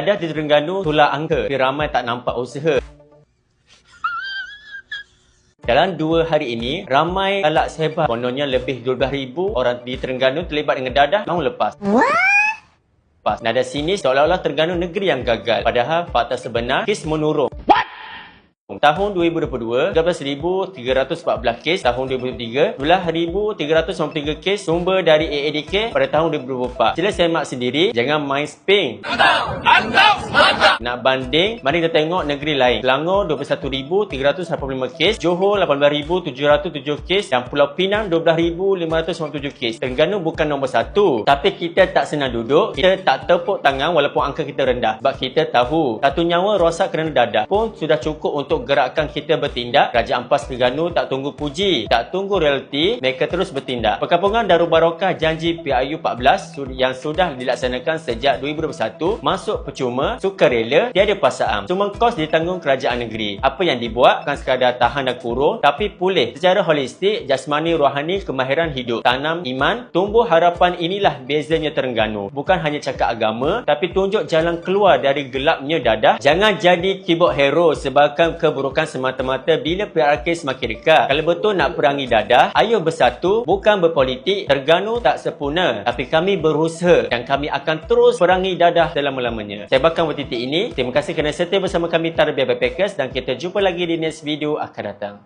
Dadah di Terengganu tolak angka, tapi ramai tak nampak usaha. Dalam 2 hari ini, ramai galak sehebat. Kononnya lebih 12,000 orang di Terengganu terlibat dengan dadah tahun lepas. Nada sinis seolah-olah Terengganu negeri yang gagal. Padahal fakta sebenar, kes menurun. Tahun 2022, 13,314 kes. Tahun 2023, 12,393 kes sumber dari AADK pada tahun 2024. Sila semak sendiri, jangan main sping. Nak banding, mari kita tengok negeri lain. Selangor 21,385 kes, Johor 18,707 kes dan Pulau Pinang 12,597 kes. Terengganu bukan nombor 1, tapi kita tak senang duduk, kita tak tepuk tangan walaupun angka kita rendah. Sebab kita tahu, satu nyawa rosak kerana dadah pun sudah cukup untuk gerakkan kita bertindak. Kerajaan PAS Terengganu tak tunggu puji, tak tunggu realiti, mereka terus bertindak. Perkampungan Darul Barakah janji PRU 14 yang sudah dilaksanakan sejak 2021 masuk percuma, sukarela, tiada paksaan. Semua kos ditanggung kerajaan negeri. Apa yang dibuat bukan sekadar tahan dan kurung, tapi pulih secara holistik, jasmani, rohani, kemahiran hidup, tanam iman, tumbuh harapan. Inilah bezanya Terengganu. Bukan hanya cakap agama, tapi tunjuk jalan keluar dari gelapnya dadah. Jangan jadi keyboard hero sebabkan keburukan semata-mata bila PRK semakin dekat. Kalau betul nak perangi dadah, ayo bersatu, bukan berpolitik. Terengganu tak sempurna, tapi kami berusaha dan kami akan terus perangi dadah selama-lamanya. Saya bakal titik ini. Terima kasih kerana setia bersama kami Tarbiah Backpackers dan kita jumpa lagi di next video akan datang.